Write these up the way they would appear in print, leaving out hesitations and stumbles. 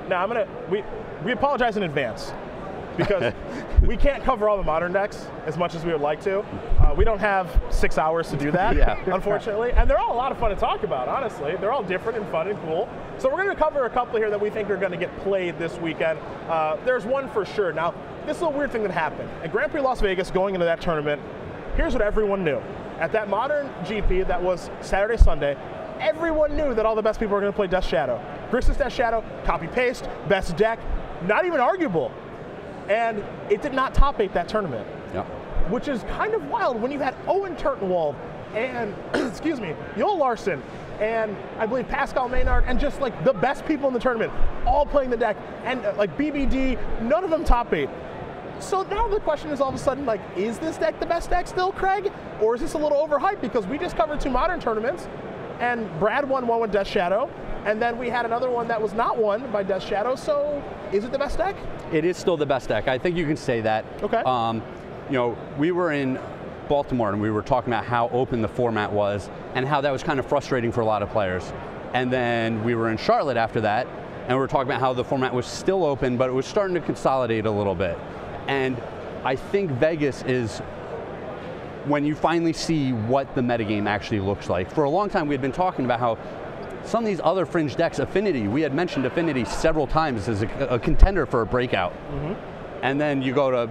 Now we apologize in advance because we can't cover all the modern decks as much as we would like to. We don't have 6 hours to do that, unfortunately. And they're all a lot of fun to talk about, honestly. They're all different and fun and cool. So we're going to cover a couple here that we think are going to get played this weekend. There's one for sure. Now, this is a weird thing that happened. At Grand Prix Las Vegas, going into that tournament, here's what everyone knew. At that modern GP that was Saturday, Sunday, everyone knew that all the best people were going to play Death Shadow. Grixis Death Shadow, copy-paste, best deck, not even arguable. And it did not top 8 that tournament, which is kind of wild when you had Owen Turtenwald and, excuse me, Joel Larson and I believe Pascal Maynard and just like the best people in the tournament all playing the deck, and like BBD, none of them top 8. So now the question is all of a sudden, like, is this deck the best deck still, Craig? Or is this a little overhyped? Because we just covered 2 modern tournaments, and Brad won one with Death Shadow, and then we had another one that was not won by Death Shadow, so is it the best deck? It is still the best deck. I think you can say that. Okay. You know, we were in Baltimore and we were talking about how open the format was and how that was kind of frustrating for a lot of players. And then we were in Charlotte after that, and we were talking about how the format was still open, but it was starting to consolidate a little bit. And I think Vegas is when you finally see what the metagame actually looks like. For a long time, we had been talking about how some of these other fringe decks, Affinity, we had mentioned Affinity several times as a contender for a breakout. And then you go to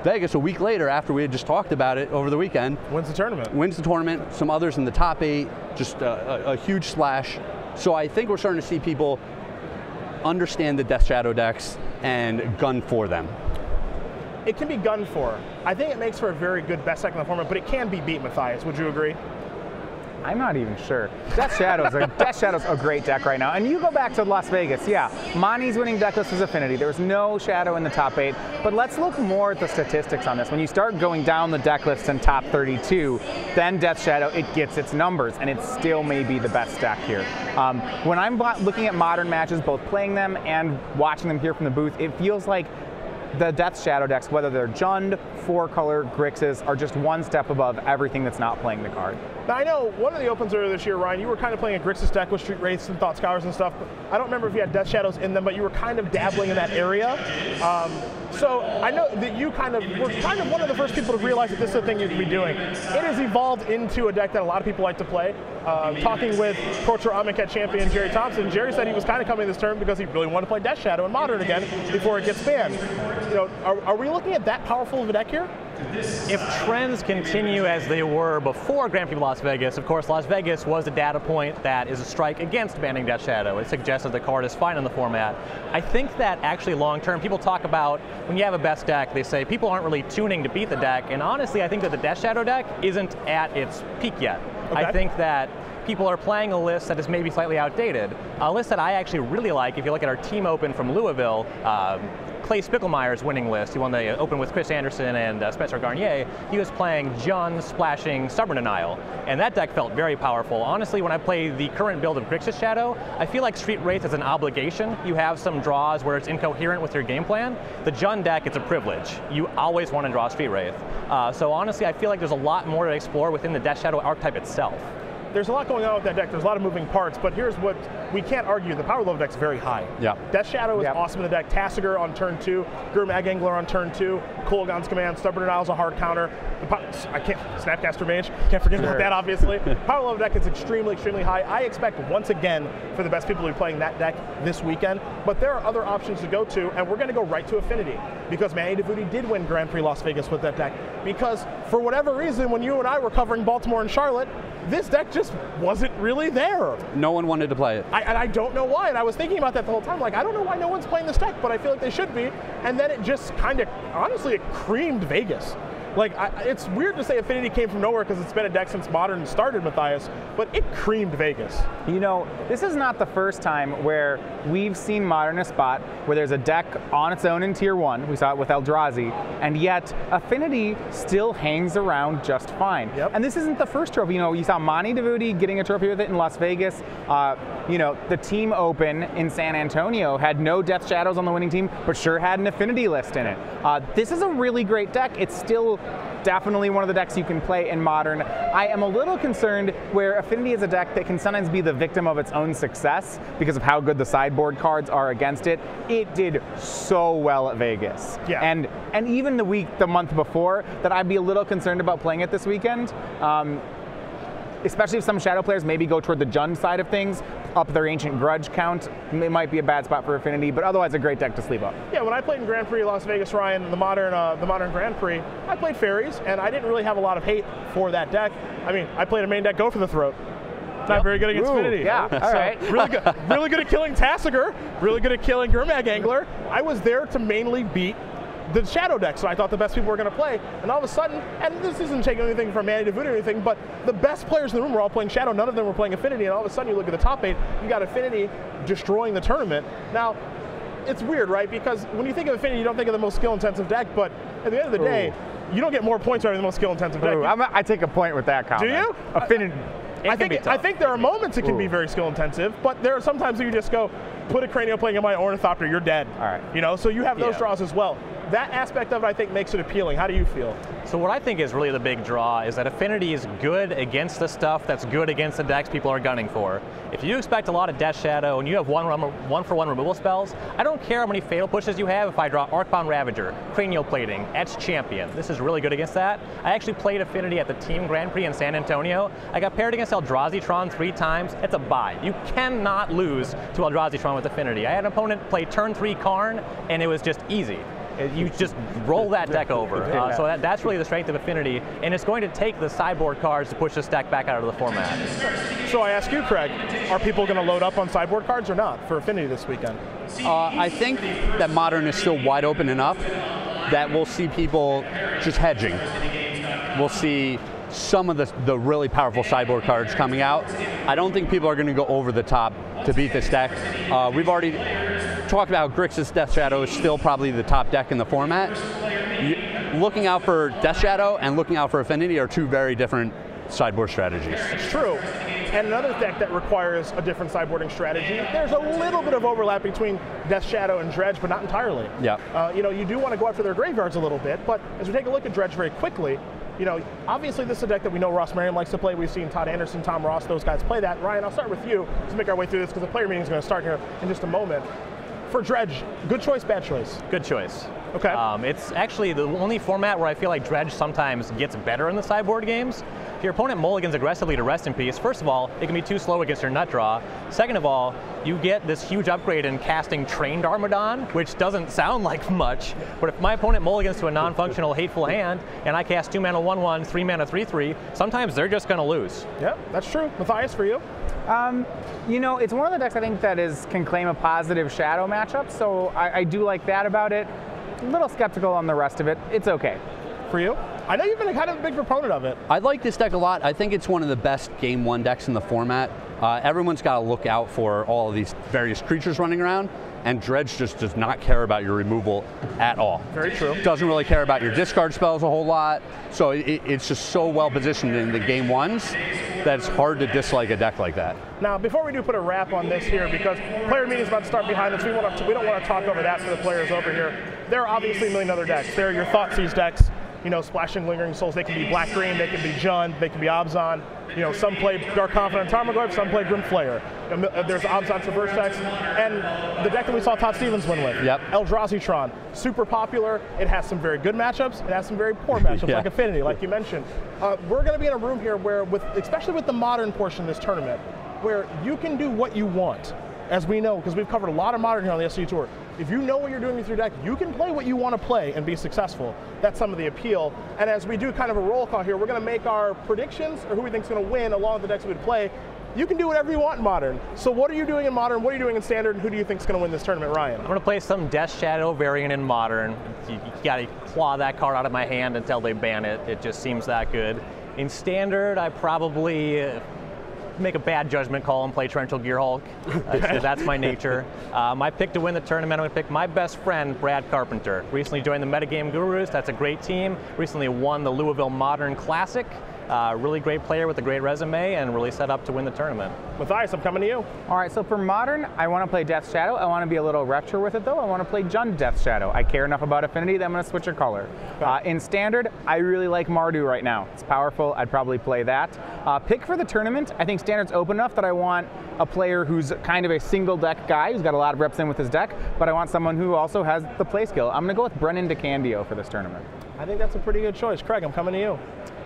Vegas a week later after we had just talked about it over the weekend. Wins the tournament. Wins the tournament, some others in the top 8, just a huge splash. So I think we're starting to see people understand the Death Shadow decks and gun for them. It can be gunned for. I think it makes for a very good best deck in the format, but it can be beat, Matthias. Would you agree? I'm not even sure. Death Shadow's a great deck right now. And you go back to Las Vegas, yeah, Monty's winning deck list was Affinity. There was no Shadow in the top 8. But let's look more at the statistics on this. When you start going down the deck list in top 32, then Death Shadow, it gets its numbers, and it still may be the best deck here. When I'm looking at modern matches, both playing them and watching them here from the booth, it feels like the Death Shadow decks, whether they're Jund, 4-color, Grixis, are just one step above everything that's not playing the card. Now I know one of the opens earlier this year, Ryan, you were kind of playing a Grixis deck with Street Wraiths and Thought Scours and stuff. I don't remember if you had Death Shadows in them, but you were kind of dabbling in that area. So I know that you were kind of one of the first people to realize that this is a thing you can be doing. It has evolved into a deck that a lot of people like to play. Talking with Pro Tour Amonkhet champion Jerry Thompson, Jerry said he was kind of coming this term because he really wanted to play Death Shadow in Modern again before it gets banned. You know, are we looking at that powerful of a deck here? If trends continue as they were before Grand Prix Las Vegas, of course Las Vegas was a data point that is a strike against banning Death Shadow. It suggests that the card is fine in the format. I think that actually long term, people talk about when you have a best deck, they say people aren't really tuning to beat the deck, and honestly I think that the Death Shadow deck isn't at its peak yet. Okay. I think that people are playing a list that is maybe slightly outdated. A list that I actually really like, if you look at our team open from Louisville, Clay Spickelmeyer's winning list. He won the Open with Chris Anderson and Spencer Garnier. He was playing Jund, Splashing, Stubborn Denial, and that deck felt very powerful. Honestly, when I play the current build of Grixis Shadow, I feel like Street Wraith is an obligation. You have some draws where it's incoherent with your game plan. The Jund deck, it's a privilege. You always want to draw Street Wraith. So honestly, I feel like there's a lot more to explore within the Death Shadow archetype itself. There's a lot going on with that deck. There's a lot of moving parts, but here's what we can't argue. The power level deck's very high. Yeah. Death Shadow is awesome in the deck. Tassiger on turn 2, Gurmag Angler on turn 2, Kolaghan's Command, Stubborn Denial's a hard counter. Snapcaster Mage, can't forget about that, obviously. Power level deck is extremely, extremely high. I expect once again for the best people to be playing that deck this weekend, but there are other options to go to, and we're going to go right to Affinity, because Manny Devuti did win Grand Prix Las Vegas with that deck, because for whatever reason, when you and I were covering Baltimore and Charlotte, this deck just wasn't really there. No one wanted to play it. And I don't know why, and I was thinking about that the whole time, like, I don't know why no one's playing this deck, but I feel like they should be, and then it just kind of, honestly, it creamed Vegas. Like, it's weird to say Affinity came from nowhere because it's been a deck since Modern started, Matthias, but it creamed Vegas. You know, this is not the first time where we've seen Modern a spot where there's a deck on its own in Tier 1, we saw it with Eldrazi, and yet Affinity still hangs around just fine. Yep. And this isn't the first trophy. You know, you saw Monty Devuti getting a trophy with it in Las Vegas. You know, the team open in San Antonio had no Death Shadows on the winning team, but sure had an Affinity list in it. This is a really great deck. It's still definitely one of the decks you can play in Modern. I am a little concerned where Affinity is a deck that can sometimes be the victim of its own success because of how good the sideboard cards are against it. It did so well at Vegas. Yeah. And even the month before, that I'd be a little concerned about playing it this weekend. Especially if some Shadow players maybe go toward the Jund side of things, up their Ancient Grudge count. It might be a bad spot for Affinity, but otherwise a great deck to sleep up. Yeah, when I played in Grand Prix Las Vegas, Ryan, the modern Grand Prix, I played Fairies, and I didn't really have a lot of hate for that deck. I mean, I played a main deck Go for the Throat. Not very good against Affinity. Yeah, all right. Really good at killing Tassiger, really good at killing Gurmag Angler. I was there to mainly beat the Shadow deck, so I thought the best people were going to play, and all of a sudden, and this isn't taking anything from Manny to Voodoo or anything, but the best players in the room were all playing Shadow, none of them were playing Affinity, and all of a sudden you look at the top 8, you got Affinity destroying the tournament. Now, it's weird, right, because when you think of Affinity, you don't think of the most skill-intensive deck, but at the end of the day, you don't get more points out of the most skill-intensive deck. I take a point with that comment. Do you? Affinity. I think there are moments it can be very skill intensive, but there are sometimes you just go, put a Cranial Plague in my Ornithopter, you're dead. All right. You know, so you have those draws as well. That aspect of it, I think, makes it appealing. How do you feel? So what I think is really the big draw is that Affinity is good against the stuff that's good against the decks people are gunning for. If you expect a lot of Death Shadow and you have one-for-one removal spells, I don't care how many Fatal Pushes you have if I draw Arcbound Ravager, Cranial Plating, Etched Champion. This is really good against that. I actually played Affinity at the Team Grand Prix in San Antonio. I got paired against Eldrazi-tron 3 times. It's a bye. You cannot lose to Eldrazi-tron with Affinity. I had an opponent play turn 3 Karn, and it was just easy. You just roll that deck over. So that's really the strength of Affinity, and it's going to take the sideboard cards to push this deck back out of the format. So I ask you, Craig, are people going to load up on sideboard cards or not for Affinity this weekend? I think that Modern is still wide open enough that we'll see people just hedging. We'll see some of the really powerful sideboard cards coming out. I don't think people are going to go over the top to beat this deck. We've already talked about how Grixis Death Shadow is still probably the top deck in the format. Looking out for Death Shadow and looking out for Affinity are two very different sideboard strategies. It's true. And another deck that requires a different sideboarding strategy, there's a little bit of overlap between Death Shadow and Dredge, but not entirely. Yeah. You know, you do want to go after their graveyards a little bit, but as we take a look at Dredge very quickly, you know, obviously this is a deck that we know Ross Merriam likes to play. We've seen Todd Anderson, Tom Ross, those guys play that. Ryan, I'll start with you to make our way through this because the player meeting is going to start here in just a moment. For Dredge, good choice, bad choice? Good choice. Okay. It's actually the only format where I feel like Dredge sometimes gets better in the sideboard games. If your opponent mulligans aggressively to Rest in Peace, first of all, it can be too slow against your nut draw. Second of all, you get this huge upgrade in casting Trained Armadon, which doesn't sound like much, but if my opponent mulligans to a non-functional Hateful Hand, and I cast 2 mana 1/1, 3 mana 3/3, sometimes they're just going to lose. Yep, that's true. Matthias, for you? You know, it's one of the decks I think that can claim a positive Shadow matchup, so I do like that about it. A little skeptical on the rest of it. It's okay. For you? I know you've been kind of a big proponent of it. I like this deck a lot. I think it's one of the best Game 1 decks in the format. Everyone's got to look out for all of these various creatures running around, and Dredge just does not care about your removal at all. Very true. Doesn't really care about your discard spells a whole lot, so it's just so well positioned in the Game 1s that it's hard to dislike a deck like that. Now, before we do put a wrap on this here, because player meeting is about to start behind us, we don't want to talk over that for the players over here. There are obviously a million other decks. There are your Thoughtseize decks, you know, Splashing Lingering Souls. They can be black-green, they can be Jund, they can be Abzan. You know, some play Dark Confidant Tarmogoyf, some play Grim Flayer. There's Abzan Traverse decks, and the deck that we saw Todd Stevens win with, Eldrazi-tron, super popular. It has some very good matchups. It has some very poor matchups, like Affinity, like you mentioned. We're going to be in a room here where, especially with the Modern portion of this tournament, where you can do what you want. As we know, because we've covered a lot of Modern here on the SCG Tour, if you know what you're doing with your deck, you can play what you want to play and be successful. That's some of the appeal. And as we do kind of a roll call here, we're going to make our predictions or who we think is going to win along with the decks we would play. You can do whatever you want in Modern. So what are you doing in Modern? What are you doing in Standard? And who do you think is going to win this tournament, Ryan? I'm going to play some Death Shadow variant in Modern. You got to claw that card out of my hand until they ban it. It just seems that good. In Standard, I probably make a bad judgment call and play Torrential Gearhulk. That's my nature. My pick to win the tournament, I'm going to pick my best friend, Brad Carpenter. Recently joined the Metagame Gurus. That's a great team. Recently won the Louisville Modern Classic. Really great player with a great resume and really set up to win the tournament. Matthias, I'm coming to you. All right, so for Modern, I want to play Death Shadow. I want to be a little retro with it, though. I want to play Jund Death Shadow. I care enough about Affinity that I'm going to switch a color. In Standard, I really like Mardu right now. It's powerful. I'd probably play that. Pick for the tournament, I think Standard's open enough that I want a player who's kind of a single deck guy, who's got a lot of reps in with his deck, but I want someone who also has the play skill. I'm going to go with Brennan DeCandio for this tournament. I think that's a pretty good choice. Craig, I'm coming to you.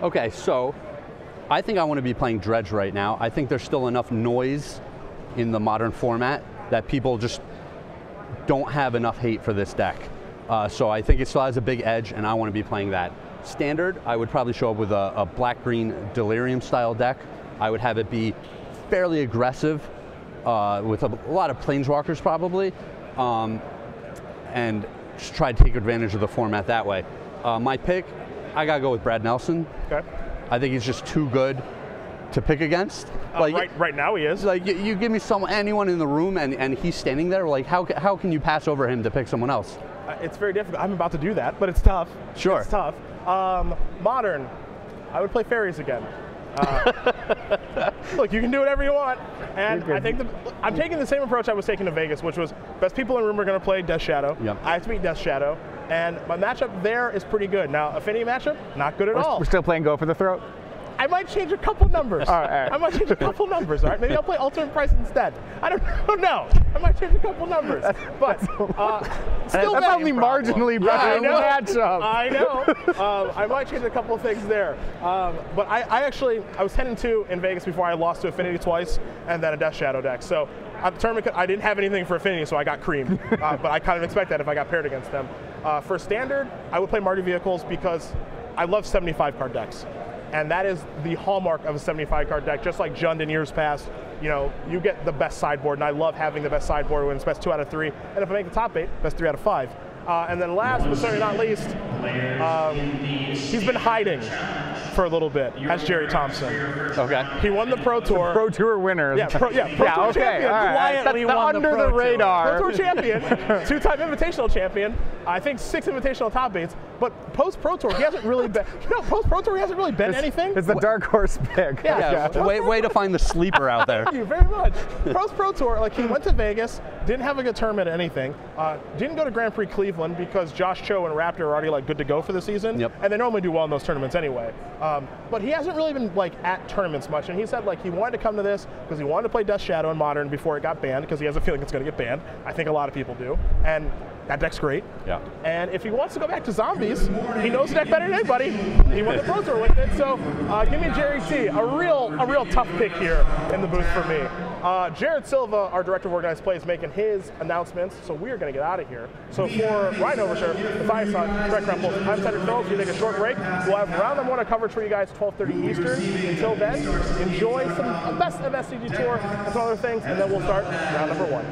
Okay, so I think I want to be playing Dredge right now. I think there's still enough noise in the Modern format that people just don't have enough hate for this deck. So I think it still has a big edge, and I want to be playing that. Standard, I would probably show up with a black-green Delirium style deck. I would have it be fairly aggressive with a lot of Planeswalkers probably, and just try to take advantage of the format that way. My pick, I gotta go with Brad Nelson. Okay. I think he's just too good to pick against. Right now he is. Like you give me anyone in the room and he's standing there, like how can you pass over him to pick someone else? It's very difficult. I'm about to do that, but it's tough. Sure. It's tough. Modern, I would play Fairies again. Look, you can do whatever you want, and I think I'm taking the same approach I was taking to Vegas, which was best people in the room are going to play Death Shadow. Yep. I have to beat Death Shadow, and my matchup there is pretty good. Now, Affinity matchup, not good at all. We're still playing Go for the Throat? I might change a couple numbers. All right. I might change a couple numbers, all right? Maybe I'll play Ultimate Price instead. I don't know. I might change a couple numbers. But still that's only marginally better matchup. I know. I might change a couple of things there. But I was 10-2 in Vegas before I lost to Affinity twice and then a Death Shadow deck. So at the tournament, I didn't have anything for Affinity, so I got creamed. But I kind of expect that if I got paired against them. For Standard, I would play Mardu Vehicles because I love 75-card decks. And that is the hallmark of a 75-card deck, just like Jund in years past. You know, you get the best sideboard, and I love having the best sideboard when it's best 2 out of 3. And if I make the top 8, best 3 out of 5. And then last, but certainly not least, he's been hiding for a little bit. That's Jerry Thompson. Okay. He won the Pro Tour. Pro Tour winner. Pro Tour champion. Right. Quietly won under the radar. Pro Tour champion, 2-time Invitational champion. I think 6 Invitational top 8s. But post Pro Tour, he hasn't really been. No, post Pro Tour, he hasn't really been anything. It's the dark horse pick. Yeah. Way to find the sleeper out there. Thank you very much. Post Pro Tour, like he went to Vegas, didn't have a good tournament or anything. Didn't go to Grand Prix Cleveland because Josh Cho and Raptor are already like good to go for the season. Yep. And they normally do well in those tournaments anyway. But he hasn't really been like at tournaments much. And he said like he wanted to come to this because he wanted to play Death Shadow in Modern before it got banned because he has a feeling it's going to get banned. I think a lot of people do. And that deck's great. Yeah. And if he wants to go back to zombies, he knows the deck better than anybody. He won the Pro Tour with it. So give me Jerry T. A real tough pick here in the booth for me. Jared Silva, our director of organized play, is making his announcements, so we are going to get out of here. So for Ryan Oversher, Matthias on Greg Krempel, I'm Cedric Phillips. We take a short break. We'll have round number 1 of coverage for you guys, 12:30 Eastern. Until then, enjoy some best of SCG Tour and some other things, and then we'll start round number 1.